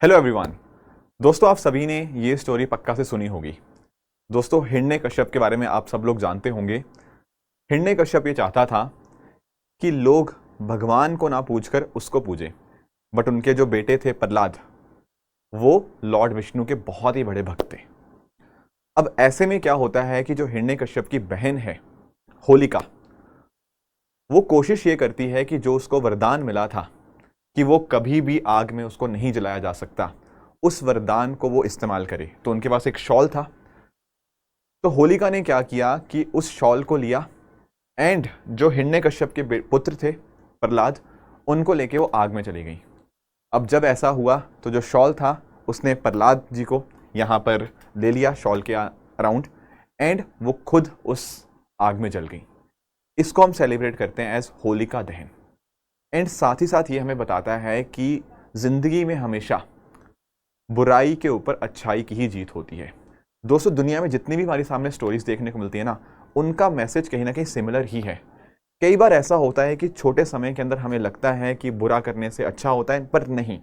Hello everyone. दोस्तों, आप सभी ने ये स्टोरी पक्का से सुनी होगी। दोस्तों, हिरण्यकश्यप के बारे में आप सब लोग जानते होंगे। हिरण्यकश्यप ये चाहता था कि लोग भगवान को ना पूजकर उसको पूजें, बट उनके जो बेटे थे प्रहलाद, वो लॉर्ड विष्णु के बहुत ही बड़े भक्त थे। अब ऐसे में क्या होता है कि जो हिरण्यकश्यप की बहन है होलिका, वो कोशिश ये करती है कि जो उसको वरदान मिला था कि वो कभी भी आग में उसको नहीं जलाया जा सकता, उस वरदान को वो इस्तेमाल करे। तो उनके पास एक शॉल था। तो होलिका ने क्या किया कि उस शॉल को लिया एंड जो हिरण्यकश्यप के पुत्र थे प्रहलाद, उनको लेके वो आग में चली गई। अब जब ऐसा हुआ तो जो शॉल था उसने प्रहलाद जी को यहाँ पर ले लिया शॉल के अराउंड, एंड वो खुद उस आग में जल गई। इसको हम सेलिब्रेट करते हैं एज होलिका दहन। एंड साथ ही साथ ये हमें बताता है कि जिंदगी में हमेशा बुराई के ऊपर अच्छाई की ही जीत होती है। दोस्तों, दुनिया में जितनी भी हमारे सामने स्टोरीज देखने को मिलती है ना, उनका मैसेज कहीं ना कहीं सिमिलर ही है। कई बार ऐसा होता है कि छोटे समय के अंदर हमें लगता है कि बुरा करने से अच्छा होता है, पर नहीं।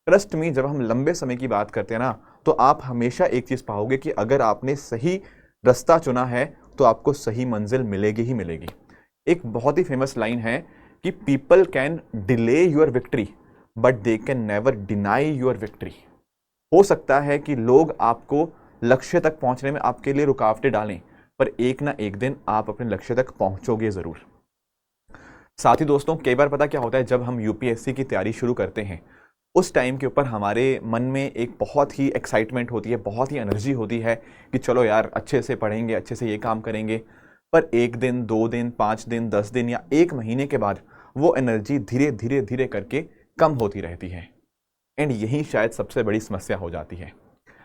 ट्रस्ट मी, जब हम लंबे समय की बात करते हैं ना, तो आप हमेशा एक चीज पाओगे कि अगर आपने सही रास्ता चुना है तो आपको सही मंजिल मिलेगी ही मिलेगी। एक बहुत ही फेमस लाइन है कि people can delay your victory but they can never deny your victory. हो सकता है कि लोग आपको लक्ष्य तक पहुंचने में आपके लिए रुकावटें डालें, पर एक ना एक दिन आप अपने लक्ष्य तक पहुंचोगे जरूर। साथ ही दोस्तों, कई बार पता क्या होता है, जब हम यूपीएससी की तैयारी शुरू करते हैं, उस टाइम के ऊपर हमारे मन में एक बहुत ही एक्साइटमेंट होती है, बहुत ही एनर्जी होती है कि चलो यार अच्छे से पढ़ेंगे, अच्छे से ये काम करेंगे। पर एक दिन, 2 दिन, 5 दिन, 10 दिन या 1 महीने के बाद वो एनर्जी धीरे धीरे धीरे करके कम होती रहती है। एंड यही शायद सबसे बड़ी समस्या हो जाती है।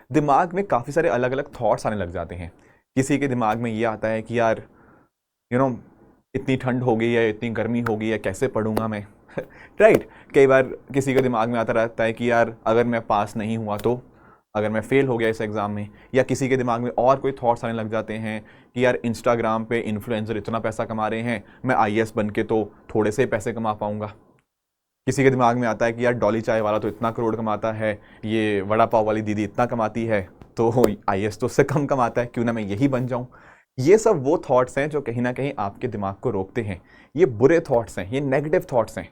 दिमाग में काफ़ी सारे अलग अलग थॉट्स आने लग जाते हैं। किसी के दिमाग में ये आता है कि यार इतनी ठंड हो गई है, इतनी गर्मी हो गई है, कैसे पढ़ूंगा मैं राइट। कई बार किसी के दिमाग में आता रहता है कि यार अगर मैं पास नहीं हुआ तो, अगर मैं फेल हो गया इस एग्ज़ाम में। या किसी के दिमाग में और कोई थॉट्स आने लग जाते हैं कि यार इंस्टाग्राम पे इन्फ्लुएंसर इतना पैसा कमा रहे हैं, मैं आईएएस बन के तो थोड़े से पैसे कमा पाऊंगा। किसी के दिमाग में आता है कि यार डॉली चाय वाला तो इतना करोड़ कमाता है, ये वड़ा पाव वाली दीदी इतना कमाती है, तो आईएएस तो उससे कम कमाता है, क्यों ना मैं यही बन जाऊं। ये सब वो थॉट्स हैं जो कहीं ना कहीं आपके दिमाग को रोकते हैं। ये बुरे थॉट्स हैं, ये नेगेटिव थॉट्स हैं।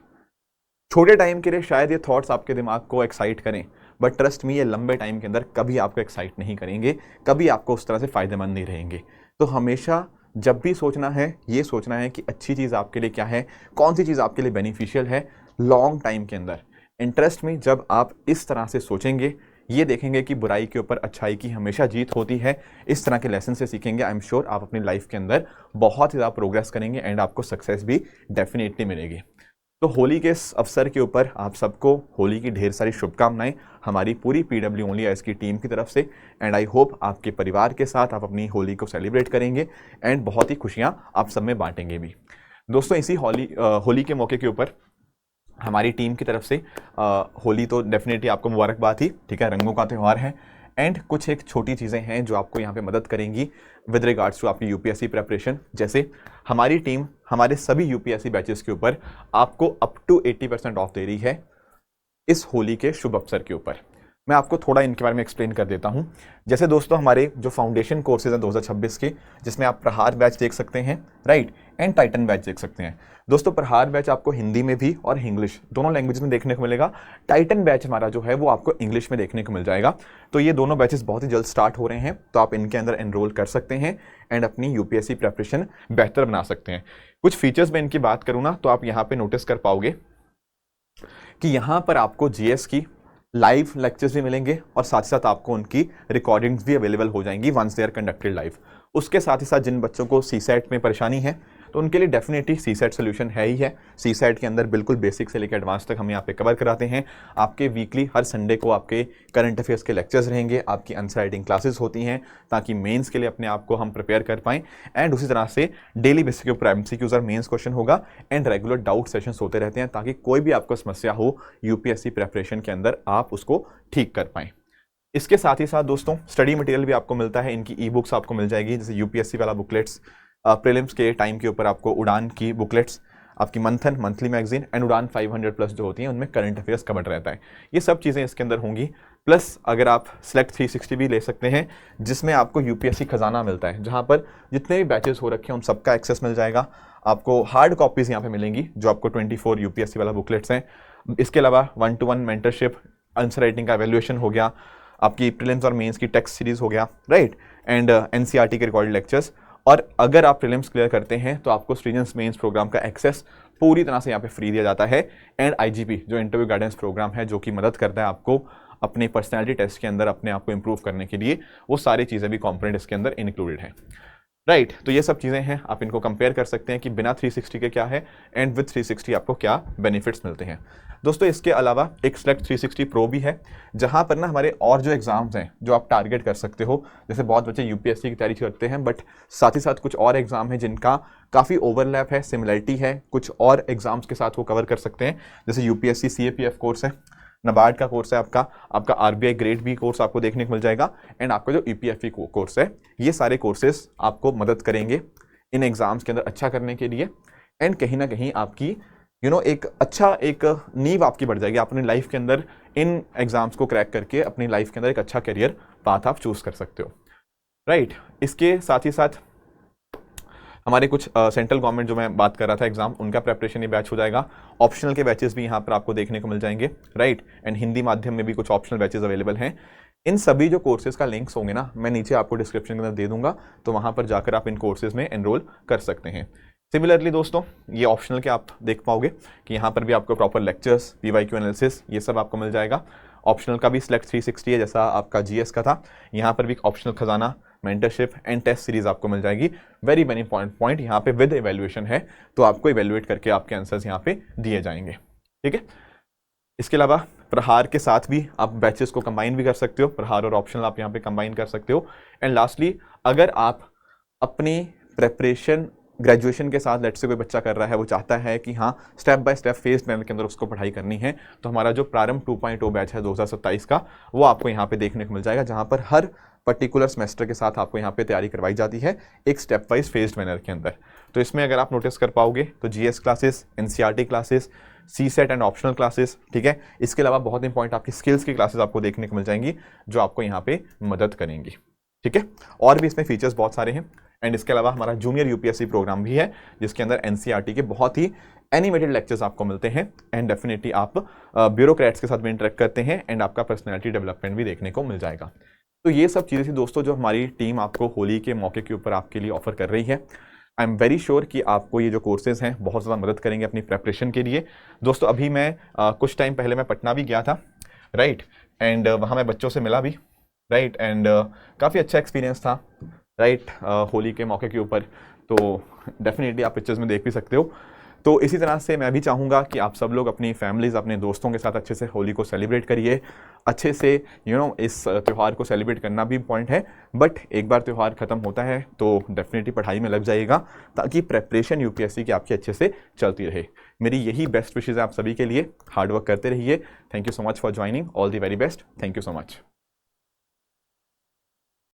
छोटे टाइम के लिए शायद ये थॉट्स आपके दिमाग को एक्साइट करें, बट ट्रस्ट मी, ये लंबे टाइम के अंदर कभी आपको एक्साइट नहीं करेंगे, कभी आपको उस तरह से फायदेमंद नहीं रहेंगे। तो हमेशा जब भी सोचना है, ये सोचना है कि अच्छी चीज़ आपके लिए क्या है, कौन सी चीज़ आपके लिए बेनिफिशियल है लॉन्ग टाइम के अंदर। इंटरेस्ट में जब आप इस तरह से सोचेंगे, ये देखेंगे कि बुराई के ऊपर अच्छाई की हमेशा जीत होती है, इस तरह के लेसन से सीखेंगे, आई एम श्योर आप अपनी लाइफ के अंदर बहुत ही ज़्यादा प्रोग्रेस करेंगे एंड आपको सक्सेस भी डेफिनेटली मिलेगी। तो होली के इस अवसर के ऊपर आप सबको होली की ढेर सारी शुभकामनाएं हमारी पूरी पीडब्ल्यू ओनली आईएएस की टीम की तरफ से। एंड आई होप आपके परिवार के साथ आप अपनी होली को सेलिब्रेट करेंगे एंड बहुत ही खुशियां आप सब में बांटेंगे भी। दोस्तों, इसी होली के मौके के ऊपर हमारी टीम की तरफ से होली तो डेफिनेटली आपको मुबारकबाद ही, ठीक है, रंगों का त्यौहार है। एंड कुछ एक छोटी चीज़ें हैं जो आपको यहाँ पे मदद करेंगी विद रिगार्ड्स टू आपकी यूपीएससी प्रेपरेशन। जैसे हमारी टीम हमारे सभी यूपीएससी बैचेस के ऊपर आपको अप टू 80% ऑफ दे रही है इस होली के शुभ अवसर के ऊपर। मैं आपको थोड़ा इनके बारे में एक्सप्लेन कर देता हूं। जैसे दोस्तों, हमारे जो फाउंडेशन कोर्सेज हैं 2026 के, जिसमें आप प्रहार बैच देख सकते हैं, राइट, एंड टाइटन बैच देख सकते हैं। दोस्तों, प्रहार बैच आपको हिंदी में भी और इंग्लिश दोनों लैंग्वेज में देखने को मिलेगा। टाइटन बैच हमारा जो है वो आपको इंग्लिश में देखने को मिल जाएगा। तो ये दोनों बैचेस बहुत ही जल्द स्टार्ट हो रहे हैं, तो आप इनके अंदर एनरोल कर सकते हैं एंड अपनी यूपीएससी प्रेपरेशन बेहतर बना सकते हैं। कुछ फीचर्स में इनकी बात करूँ ना, तो आप यहाँ पे नोटिस कर पाओगे कि यहाँ पर आपको जीएस की लाइव लेक्चर्स भी मिलेंगे और साथ ही साथ आपको उनकी रिकॉर्डिंग्स भी अवेलेबल हो जाएंगी once they are conducted live. उसके साथ ही साथ जिन बच्चों को सीसेट में परेशानी है, तो उनके लिए डेफिनेटली सीसेट सोल्यूशन है ही है। सीसेट के अंदर बिल्कुल बेसिक से लेकर एडवांस तक हम यहाँ पे कवर कराते हैं। आपके वीकली हर संडे को आपके करंट अफेयर्स के लेक्चर्स रहेंगे, आपकी आंसर राइटिंग क्लासेस होती हैं ताकि मेंस के लिए अपने आप को हम प्रिपेयर कर पाएँ। एंड उसी तरह से डेली बेसिस के ऊपर एमसीक्यूज और मेंस क्वेश्चन होगा एंड रेगुलर डाउट सेशंस होते रहते हैं ताकि कोई भी आपको समस्या हो यूपीएससी प्रेपरेशन के अंदर आप उसको ठीक कर पाएँ। इसके साथ ही साथ दोस्तों, स्टडी मटेरियल भी आपको मिलता है। इनकी ई बुक्स आपको मिल जाएगी, जैसे यूपीएससी वाला बुकलेट्स, प्रीलिम्स के टाइम के ऊपर आपको उड़ान की बुकलेट्स, आपकी मंथली मैगजीन एंड उड़ान 500+ जो होती हैं, उनमें करंट अफेयर्स कवर्ड रहता है। ये सब चीज़ें इसके अंदर होंगी प्लस अगर आप सेलेक्ट 360 भी ले सकते हैं, जिसमें आपको यूपीएससी खजाना मिलता है, जहां पर जितने भी बैचेस हो रखे हैं उन सबका एक्सेस मिल जाएगा। आपको हार्ड कॉपीज यहाँ पे मिलेंगी जो आपको 24 यूपीएससी वाला बुकलेट्स हैं। इसके अलावा 1-to-1 मेंटरशिप, आंसर राइटिंग का एवेल्युएशन हो गया, आपकी प्रीलिम्स और मेंस की टेक्स्ट सीरीज हो गया, राइट, एंड एनसीईआरटी के रिकॉर्डेड लेक्चर्स। और अगर आप प्रीलिम्स क्लियर करते हैं तो आपको स्टूडेंट्स मेंस प्रोग्राम का एक्सेस पूरी तरह से यहाँ पे फ्री दिया जाता है। एंड आईजीपी जो इंटरव्यू गाइडेंस प्रोग्राम है, जो कि मदद करता है आपको अपने पर्सनैलिटी टेस्ट के अंदर अपने आप को इंप्रूव करने के लिए, वो सारी चीज़ें भी कॉम्पोनेंट इसके अंदर इंक्लूडेड हैं, राइट। तो ये सब चीज़ें हैं, आप इनको कंपेयर कर सकते हैं कि बिना 360 के क्या है एंड विद 360 आपको क्या बेनिफिट्स मिलते हैं। दोस्तों इसके अलावा एक सेलेक्ट 360 प्रो भी है, जहाँ पर ना हमारे और जो एग्जाम्स हैं जो आप टारगेट कर सकते हो, जैसे बहुत बच्चे यूपीएससी की तैयारी करते हैं, बट साथ ही साथ कुछ और एग्जाम है जिनका काफ़ी ओवरलैप है, सिमिलरिटी है कुछ और एग्जाम्स के साथ, वो कवर कर सकते हैं। जैसे यूपीएससी सीएपीएफ कोर्स है, नाबार्ड का कोर्स है, आपका आरबीआई ग्रेड बी कोर्स आपको देखने को मिल जाएगा, एंड आपका जो ईपीएफई कोर्स है, ये सारे कोर्सेज आपको मदद करेंगे इन एग्जाम्स के अंदर अच्छा करने के लिए। एंड कहीं ना कहीं आपकी एक नींव आपकी बढ़ जाएगी, आप अपनी लाइफ के अंदर इन एग्जाम्स को क्रैक करके अपनी लाइफ के अंदर एक अच्छा करियर पाथ आप चूज कर सकते हो, राइट। इसके साथ ही साथ हमारे कुछ सेंट्रल गवर्नमेंट जो मैं बात कर रहा था एग्जाम, उनका प्रेपरेशन ये बैच हो जाएगा। ऑप्शनल के बैचेस भी यहाँ पर आपको देखने को मिल जाएंगे, राइट, एंड हिंदी माध्यम में भी कुछ ऑप्शनल बैचेस अवेलेबल हैं। इन सभी जो कोर्सेज का लिंक्स होंगे ना, मैं नीचे आपको डिस्क्रिप्शन के अंदर दे दूंगा, तो वहाँ पर जाकर आप इन कोर्सेज में एनरोल कर सकते हैं। सिमिलरली दोस्तों, ये ऑप्शनल के आप देख पाओगे कि यहाँ पर भी आपको प्रॉपर लेक्चर्स, पीवाईक्यू एनालिसिस, ये सब आपको मिल जाएगा। ऑप्शनल का भी सिलेक्ट 360 है, जैसा आपका जीएस का था, यहाँ पर भी ऑप्शनल खजाना, मेंटरशिप एंड टेस्ट सीरीज आपको मिल जाएगी। वेरी वेरी पॉइंट यहाँ पे विद इवेल्युएशन है, तो आपको इवेल्युएट करके आपके आंसर्स यहाँ पे दिए जाएंगे, ठीक है। इसके अलावा प्रहार के साथ भी आप बैचेस को कंबाइन भी कर सकते हो, प्रहार और ऑप्शनल आप यहाँ पे कंबाइन कर सकते हो। एंड लास्टली, अगर आप अपनी प्रेपरेशन ग्रेजुएशन के साथ, लेट से कोई बच्चा कर रहा है, वो चाहता है कि हाँ step by step phase plan के अंदर उसको पढ़ाई करनी है, तो हमारा जो प्रारंभ 2.0 बैच है 2027 का, वो आपको यहाँ पे देखने को मिल जाएगा, जहाँ पर हर पर्टिकुलर सेमेस्टर के साथ आपको यहाँ पे तैयारी करवाई जाती है एक स्टेप वाइज फेज्ड मैनर के अंदर। तो इसमें अगर आप नोटिस कर पाओगे तो GS classes, NCERT classes, CSAT and optional classes, ठीक है। इसके अलावा बहुत इंपॉर्टेंट आपकी स्किल्स की क्लासेस आपको देखने को मिल जाएंगी, जो आपको यहाँ पे मदद करेंगी, ठीक है। और भी इसमें फीचर्स बहुत सारे हैं। एंड इसके अलावा हमारा जूनियर यूपीएससी प्रोग्राम भी है, जिसके अंदर एनसीईआरटी के बहुत ही एनिमेटेड लेक्चर्स आपको मिलते हैं। एंड डेफिनेटली आप ब्यूरोक्रेट्स के साथ भी इंटरेक्ट करते हैं, एंड आपका पर्सनैलिटी डेवलपमेंट भी देखने को मिल जाएगा। तो ये सब चीज़ें थी दोस्तों जो हमारी टीम आपको होली के मौके के ऊपर आपके लिए ऑफर कर रही है। आई एम वेरी श्योर कि आपको ये जो कोर्सेज हैं बहुत ज़्यादा मदद करेंगे अपनी प्रेपरेशन के लिए। दोस्तों अभी मैं कुछ टाइम पहले मैं पटना भी गया था, राइट, एंड वहाँ मैं बच्चों से मिला भी, राइट, एंड काफ़ी अच्छा एक्सपीरियंस था, राइट, होली के मौके के ऊपर। तो डेफिनेटली आप पिक्चर्स में देख भी सकते हो। तो इसी तरह से मैं भी चाहूँगा कि आप सब लोग अपनी फैमिलीज़, अपने दोस्तों के साथ अच्छे से होली को सेलिब्रेट करिए, अच्छे से इस त्यौहार को सेलिब्रेट करना भी इम्पॉर्टेंट है। बट एक बार त्यौहार ख़त्म होता है तो डेफिनेटली पढ़ाई में लग जाइएगा, ताकि प्रेपरेशन यूपीएससी की आपकी अच्छे से चलती रहे। मेरी यही बेस्ट विशेज़ है आप सभी के लिए। हार्ड वर्क करते रहिए। Thank you so much for joining. All the very best. Thank you so much.